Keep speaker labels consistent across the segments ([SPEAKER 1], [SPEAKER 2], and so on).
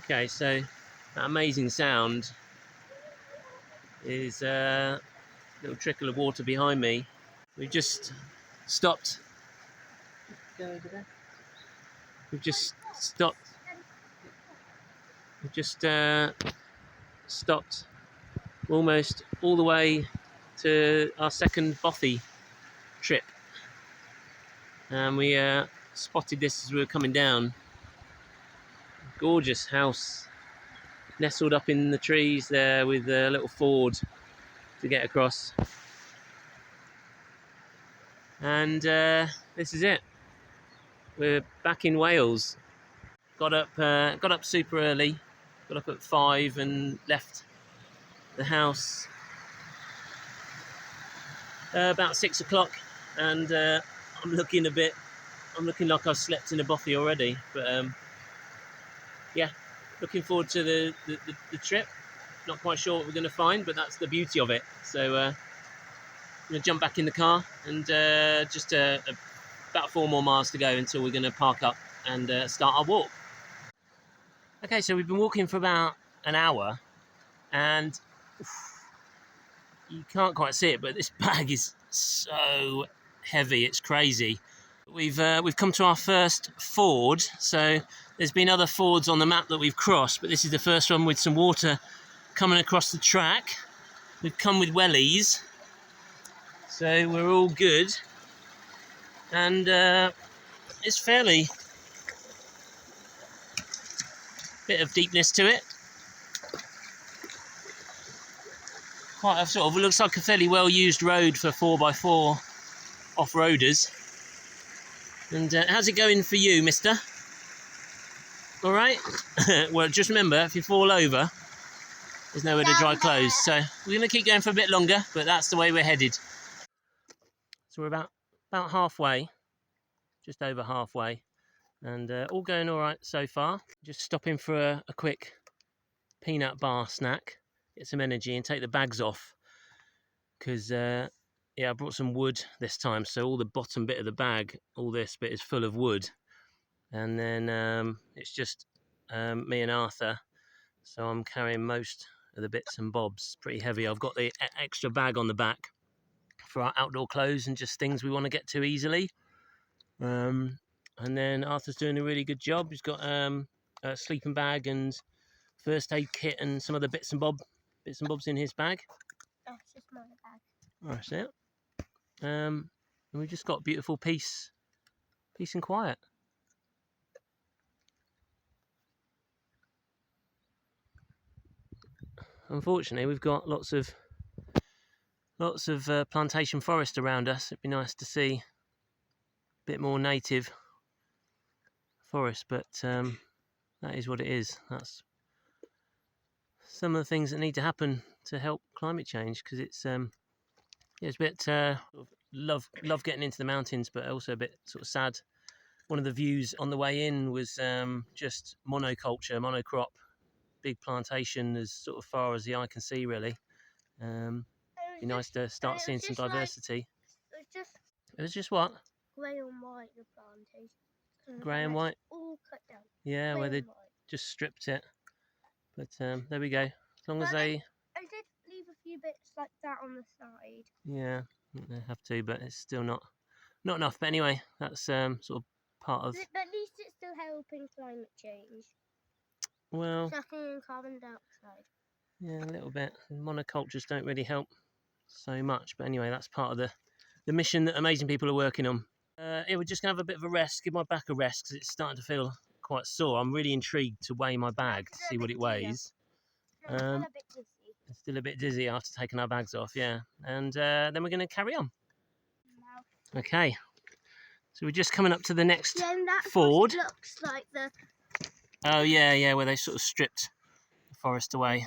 [SPEAKER 1] Okay, so that amazing sound is a little trickle of water behind me. We've just stopped. Go over there. We've just stopped. We've just stopped almost all the way to our second Bothy trip, and we spotted this as we were coming down. Gorgeous house, nestled up in the trees there with a little ford to get across. And this is it. We're back in Wales. Got up super early. Got up at 5 and left the house about 6 o'clock. And I'm looking like I've slept in a bothy already. But yeah, looking forward to the trip. Not quite sure what we're going to find, but that's the beauty of it. So I'm going to jump back in the car and just about 4 more miles to go until we're going to park up and start our walk. Okay, so we've been walking for about an hour, and you can't quite see it, but this bag is so heavy, it's crazy. We've come to our first ford, so there's been other fords on the map that we've crossed, but this is the first one with some water coming across the track. We've come with wellies, so we're all good, and it's fairly bit of deepness to it. Quite a sort of, looks like a fairly well used road for 4x4 off-roaders. And how's it going for you, mister? All right? Well, just remember, if you fall over, there's nowhere to dry clothes. So we're going to keep going for a bit longer, but that's the way we're headed. So we're about halfway, just over halfway, and all going all right so far. Just stopping for a quick peanut bar snack, get some energy and take the bags off, because yeah, I brought some wood this time, so all the bottom bit of the bag, all this bit is full of wood, and then it's just me and Arthur, so I'm carrying most of the bits and bobs. Pretty heavy. I've got the extra bag on the back for our outdoor clothes and just things we want to get to easily, and then Arthur's doing a really good job. He's got a sleeping bag and first aid kit and some other bits and bobs in his bag.
[SPEAKER 2] That's just my bag.
[SPEAKER 1] That's it. And we've just got beautiful peace and quiet. Unfortunately, we've got lots of plantation forest around us. It'd be nice to see a bit more native forest, but that is what it is. That's some of the things that need to happen to help climate change, because it's yeah, it's a bit love getting into the mountains, but also a bit sort of sad. One of the views on the way in was just monoculture, monocrop, big plantation as sort of far as the eye can see, really. Be nice to start seeing some diversity. It was just what?
[SPEAKER 2] Grey and white, the plantation.
[SPEAKER 1] Grey and white?
[SPEAKER 2] All cut down.
[SPEAKER 1] Yeah, where they just stripped it. But there we go. As long as they...
[SPEAKER 2] I did leave a few bits like that on the side.
[SPEAKER 1] Yeah, they have to, but it's still not enough. But anyway, that's sort of part of...
[SPEAKER 2] But at least it's still helping climate change.
[SPEAKER 1] Well...
[SPEAKER 2] Sucking in carbon dioxide.
[SPEAKER 1] Yeah, a little bit. Monocultures don't really help so much. But anyway, that's part of the mission that amazing people are working on. Yeah, we're just going to have a bit of a rest, give my back a rest, because it's starting to feel quite sore. I'm really intrigued to weigh my bag to see what it weighs.
[SPEAKER 2] Still a bit dizzy.
[SPEAKER 1] It's still a bit dizzy after taking our bags off, yeah. And then we're going to carry on.
[SPEAKER 2] No.
[SPEAKER 1] Okay. So we're just coming up to the next
[SPEAKER 2] that
[SPEAKER 1] ford.
[SPEAKER 2] Looks like the...
[SPEAKER 1] Oh, yeah, where they sort of stripped the forest away.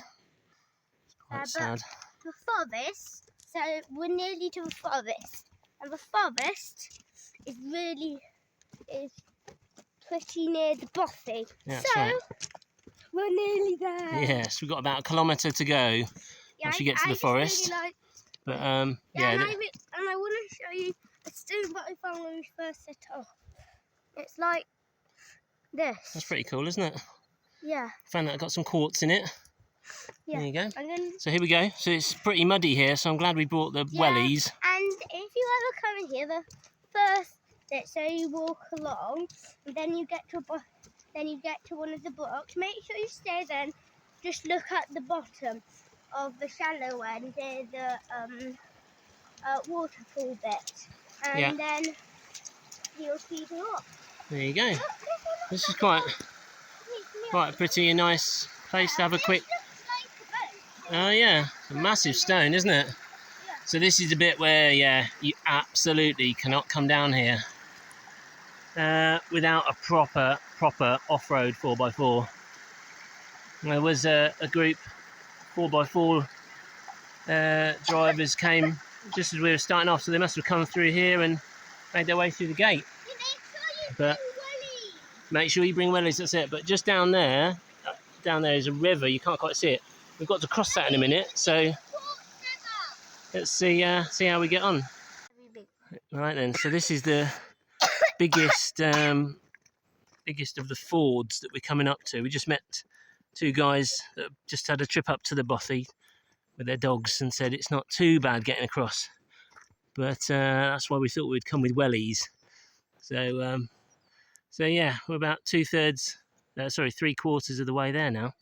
[SPEAKER 1] It's quite sad.
[SPEAKER 2] The forest, so we're nearly to the forest. And the forest is pretty near the Bothy.
[SPEAKER 1] Yeah,
[SPEAKER 2] so,
[SPEAKER 1] right.
[SPEAKER 2] We're nearly there.
[SPEAKER 1] Yes, we've got about a kilometre to go once you get to the forest.
[SPEAKER 2] Really
[SPEAKER 1] but
[SPEAKER 2] yeah, and I want to show you a stone that I found when we first set off. It's like this.
[SPEAKER 1] That's pretty cool, isn't it?
[SPEAKER 2] Yeah.
[SPEAKER 1] Found that I got some quartz in it.
[SPEAKER 2] Yeah.
[SPEAKER 1] There you go.
[SPEAKER 2] And then,
[SPEAKER 1] So here we go. So it's pretty muddy here, so I'm glad we brought the wellies.
[SPEAKER 2] And if you ever come in here, the first bit, so you walk along, and then you get to one of the blocks. Make sure you stay then. Just look at the bottom of the shallow end, the waterfall bit, and then you'll see the rock.
[SPEAKER 1] There you go. This is quite a pretty nice place to have a quick. Oh yeah, a massive stone, isn't it?
[SPEAKER 2] Yeah.
[SPEAKER 1] So this is the bit where, yeah, you absolutely cannot come down here without a proper off-road 4x4. There was a group 4x4 drivers came just as we were starting off, so they must have come through here and made their way through the gate. But make sure you bring wellies, that's it. But just down there is a river, you can't quite see it. We've got to cross that in a minute, so let's see how we get on. Right then, so this is the biggest of the fords that we're coming up to. We just met two guys that just had a trip up to the Bothy with their dogs and said it's not too bad getting across, but that's why we thought we'd come with wellies. So yeah, we're about 3/4 of the way there now.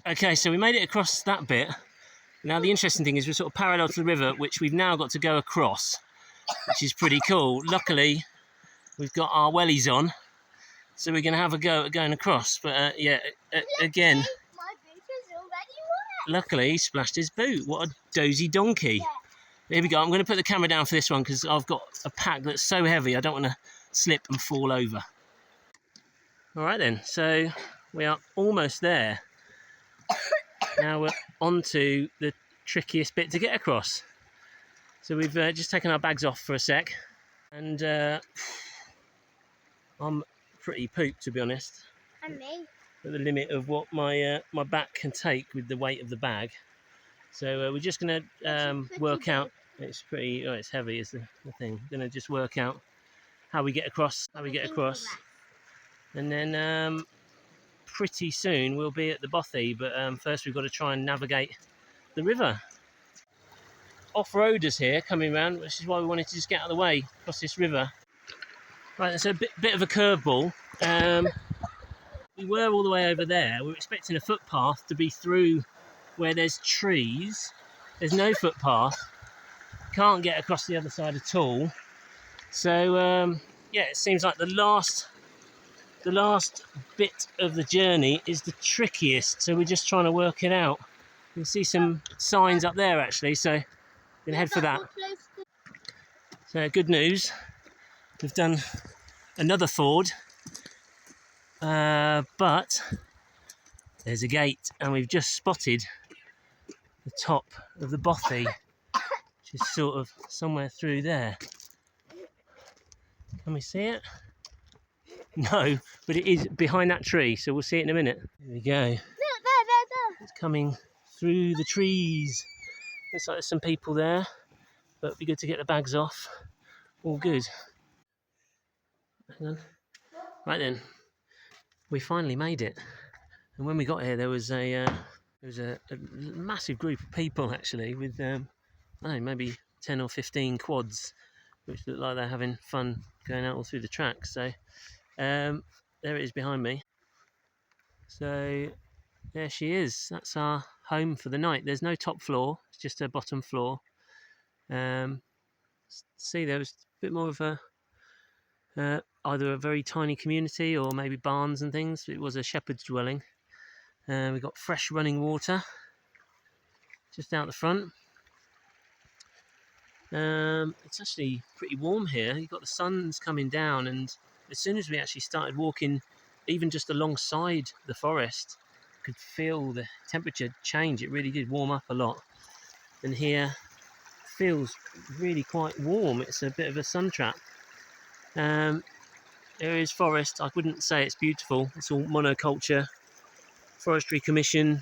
[SPEAKER 1] Okay, so we made it across that bit. Now the interesting thing is we're sort of parallel to the river, which we've now got to go across, which is pretty cool. Luckily, we've got our wellies on, so we're going to have a go at going across. But again,
[SPEAKER 2] My boot is already wet.
[SPEAKER 1] luckily he splashed his boot. What a dozy donkey.
[SPEAKER 2] Yeah.
[SPEAKER 1] Here we go. I'm going to put the camera down for this one because I've got a pack that's so heavy I don't want to slip and fall over. All right then, so we are almost there. Now we're on to the trickiest bit to get across. So we've just taken our bags off for a sec, and I'm pretty pooped, to be honest,
[SPEAKER 2] And me.
[SPEAKER 1] at the limit of what my back can take with the weight of the bag. So we're just going to work out. It's pretty. Oh, it's heavy, is the thing. Going to just work out how we get across. And then pretty soon we'll be at the Bothy. But first we've got to try and navigate the river. Off-roaders here coming around, which is why we wanted to just get out of the way across this river. Right, it's a bit of a curveball. We were all the way over there. We were expecting a footpath to be through where there's trees. There's no footpath. Can't get across the other side at all. So yeah, it seems like the last bit of the journey is the trickiest. So we're just trying to work it out. You can see some signs up there actually. So we're gonna head for that. So good news. We've done another ford, but there's a gate, and we've just spotted the top of the Bothy, which is sort of somewhere through there. Can we see it? No, but it is behind that tree, so we'll see it in a minute. Here we go.
[SPEAKER 2] Look, there.
[SPEAKER 1] It's coming through the trees. Looks like there's some people there, but it'd be good to get the bags off. All good. Hang on. Right then, we finally made it. And when we got here, there was a massive group of people actually, with I don't know, maybe 10 or 15 quads, which look like they're having fun going out all through the track. So there it is behind me. So there she is. That's our home for the night. There's no top floor; it's just a bottom floor. See, there was a bit more of a either a very tiny community or maybe barns and things. It was a shepherd's dwelling. We've got fresh running water just out the front. It's actually pretty warm here. You've got the sun's coming down, and as soon as we actually started walking, even just alongside the forest, I could feel the temperature change. It really did warm up a lot. And here feels really quite warm. It's a bit of a sun trap. There is forest. I wouldn't say it's beautiful. It's all monoculture, forestry commission,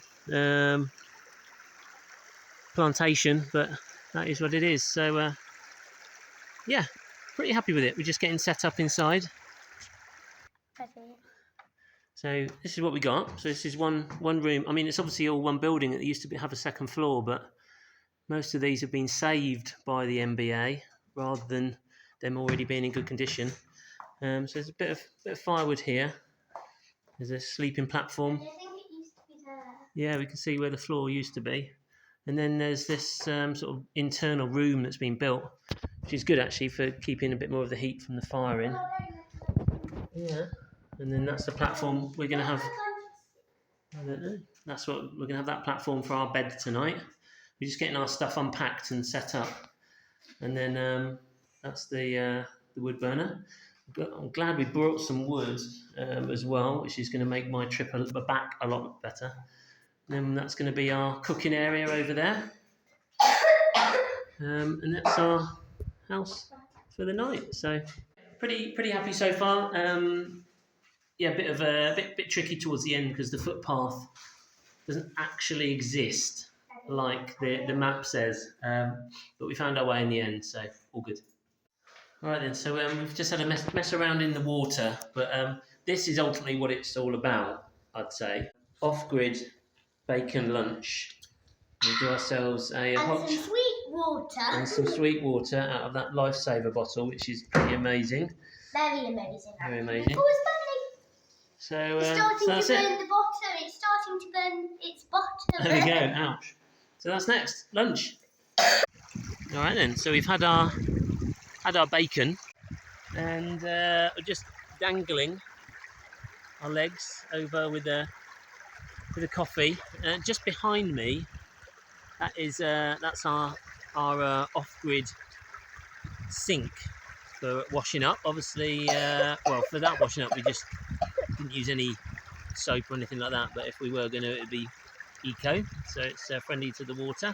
[SPEAKER 1] plantation, but that is what it is. So yeah, pretty happy with it. We're just getting set up inside. So this is what we got. So this is one room. I mean, it's obviously all one building. It used to have a second floor, but most of these have been saved by the MBA rather than them already being in good condition. So there's a bit of firewood here. There's a sleeping platform.
[SPEAKER 2] I think it used to be there.
[SPEAKER 1] Yeah, we can see where the floor used to be. And then there's this sort of internal room that's been built, which is good actually for keeping a bit more of the heat from the fire in. Yeah. And then that's the platform we're going to have. I don't know. That's what we're going to have, that platform for our bed tonight. We're just getting our stuff unpacked and set up. And then that's the wood burner. I'm glad we brought some wood as well, which is going to make my trip back a lot better. And then that's going to be our cooking area over there. And that's our house for the night. So pretty happy so far. Yeah, a bit tricky towards the end because the footpath doesn't actually exist like the map says. But we found our way in the end, so all good. All right then, so we've just had a mess around in the water, but this is ultimately what it's all about, I'd say. Off-grid bacon lunch. We'll do ourselves a hot...
[SPEAKER 2] some sweet water.
[SPEAKER 1] And some sweet water out of that Lifesaver bottle, which is pretty amazing.
[SPEAKER 2] Very amazing.
[SPEAKER 1] Very amazing.
[SPEAKER 2] Oh, it's burning.
[SPEAKER 1] So,
[SPEAKER 2] It's starting
[SPEAKER 1] so that's
[SPEAKER 2] to burn
[SPEAKER 1] it.
[SPEAKER 2] the bottom. It's starting to burn its bottom.
[SPEAKER 1] There we go, ouch. So that's next, lunch. All right then, so we've had our bacon and we're just dangling our legs over with a coffee. Just behind me, that's our off-grid sink for washing up. Obviously, well, for that washing up, we just didn't use any soap or anything like that. But if we were going to, it'd be eco, so it's friendly to the water.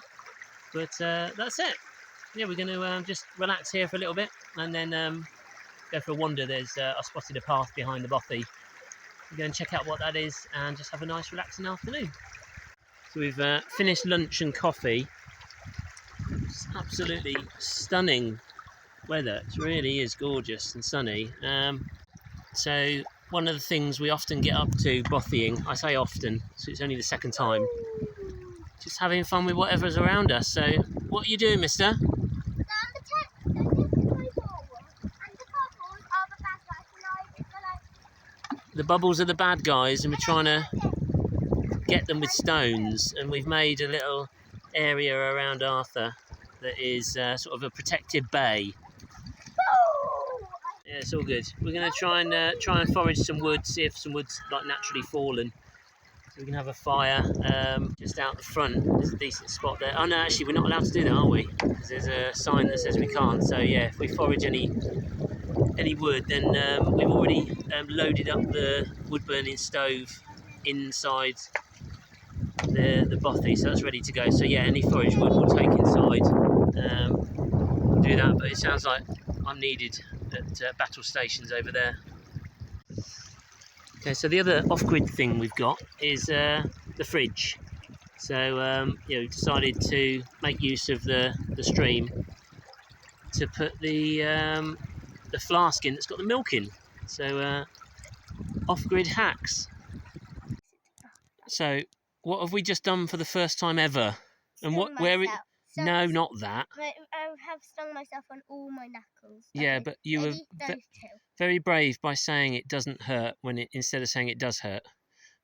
[SPEAKER 1] But that's it. Yeah, we're going to just relax here for a little bit and then go for a wander. I spotted a path behind the Bothy. We're going to check out what that is and just have a nice relaxing afternoon. So we've finished lunch and coffee. It's absolutely stunning weather. It really is gorgeous and sunny. So one of the things we often get up to bothying, I say often, so it's only the second time, just having fun with whatever's around us. So what are you doing, mister? The bubbles are the bad guys and we're trying to get them with stones, and we've made a little area around Arthur that is sort of a protected bay. Yeah, it's all good. We're going to try and forage some wood, see if some wood's like naturally fallen, so we can have a fire just out the front. There's a decent spot there. Oh no, actually we're not allowed to do that, are we? Because there's a sign that says we can't. So yeah, if we forage any wood, then we've already loaded up the wood burning stove inside the Bothy, so that's ready to go. So yeah, any forage wood we'll take inside, do that. But it sounds like I'm needed at battle stations over there. Okay, so the other off-grid thing we've got is the fridge. So we decided to make use of the stream to put the flask in that's got the milk in. So off-grid hacks. So what have we just done for the first time ever? And no, not that.
[SPEAKER 2] I have stung myself on all my knuckles.
[SPEAKER 1] Yeah, but you were very brave by saying it doesn't hurt instead of saying it does hurt.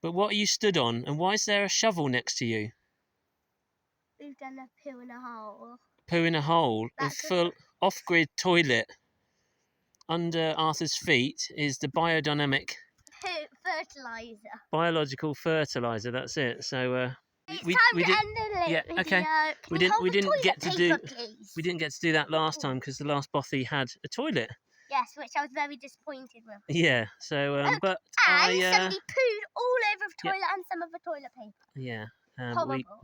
[SPEAKER 1] But what are you stood on, and why is there a shovel next to you?
[SPEAKER 2] We've done a poo in a hole.
[SPEAKER 1] Poo in a hole? A full off-grid toilet. Under Arthur's feet is the biodynamic
[SPEAKER 2] fertilizer.
[SPEAKER 1] Biological fertilizer, that's it. So
[SPEAKER 2] we didn't end the
[SPEAKER 1] yeah,
[SPEAKER 2] video.
[SPEAKER 1] okay. We didn't get to do that last time because the last Bothy had a toilet.
[SPEAKER 2] Yes, which I was very disappointed with.
[SPEAKER 1] Yeah, so but
[SPEAKER 2] somebody pooed all over the toilet and some of the toilet paper.
[SPEAKER 1] Yeah,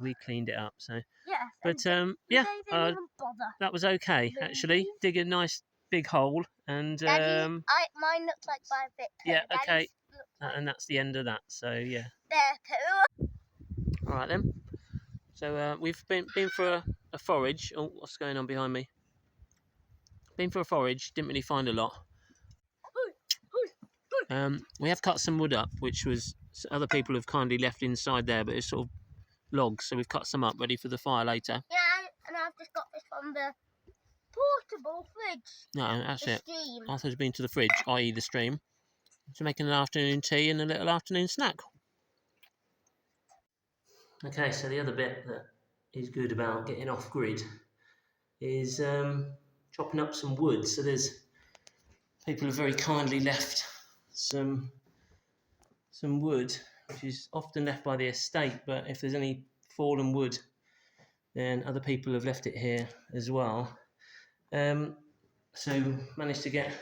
[SPEAKER 1] we cleaned it up. So
[SPEAKER 2] yeah,
[SPEAKER 1] but yeah, that was okay actually. Dig a nice big hole and
[SPEAKER 2] mine looked like by a bit poo.
[SPEAKER 1] Yeah, okay. And that's the end of that. So yeah.
[SPEAKER 2] There poo.
[SPEAKER 1] All right then. So we've been for a forage. Oh, what's going on behind me? Been for a forage. Didn't really find a lot. We have cut some wood up, which was other people have kindly left inside there, but it's sort of logs, so we've cut some up ready for the fire later.
[SPEAKER 2] Yeah, and I've just got this from the portable fridge.
[SPEAKER 1] No, that's
[SPEAKER 2] The
[SPEAKER 1] it.
[SPEAKER 2] steam.
[SPEAKER 1] Arthur's been to the fridge, i.e. the stream, to make an afternoon tea and a little afternoon snack. Okay, so the other bit that is good about getting off grid is chopping up some wood. So there's people have very kindly left some wood, which is often left by the estate, but if there's any fallen wood, then other people have left it here as well. So managed to get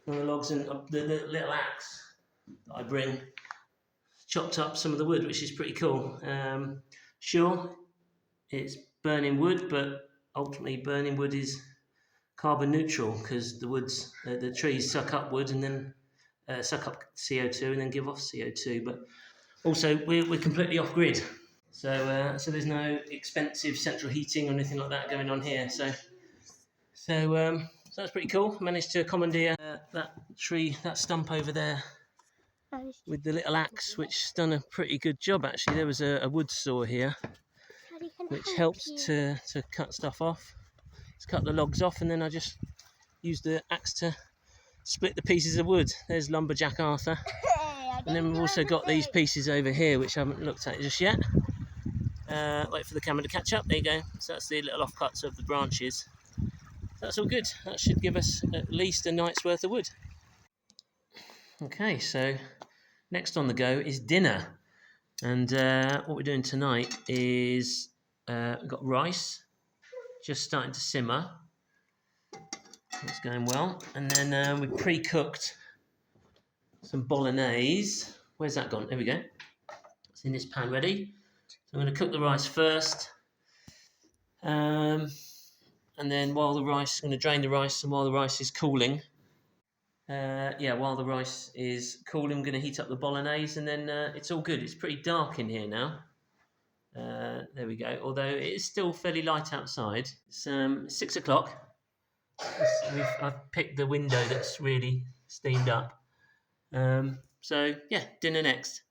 [SPEAKER 1] one of the logs and the little axe that I bring, chopped up some of the wood, which is pretty cool. Sure, it's burning wood, but ultimately burning wood is carbon neutral because the trees suck up wood and then suck up CO2 and then give off CO2. But also we're completely off grid, so there's no expensive central heating or anything like that going on here. So that's pretty cool. Managed to commandeer that stump over there with the little axe, which has done a pretty good job actually. There was a wood saw here, which helps to cut stuff off. Let's cut the logs off, and then I just use the axe to split the pieces of wood. There's lumberjack Arthur. And then we've also got these pieces over here, which I haven't looked at just yet. Wait for the camera to catch up. There you go. So that's the little offcuts of the branches. That's all good. That should give us at least a night's worth of wood. Okay, so next on the go is dinner. And what we're doing tonight is we've got rice just starting to simmer. That's going well. And then we pre-cooked some bolognese. Where's that gone? There we go. It's in this pan ready. So I'm going to cook the rice first. And then while the rice, I'm going to drain the rice, and while the rice is cooling, while the rice is cooling, I'm going to heat up the bolognese, and then it's all good. It's pretty dark in here now. There we go. Although it is still fairly light outside. It's 6 o'clock. I've picked the window that's really steamed up. So yeah, dinner next.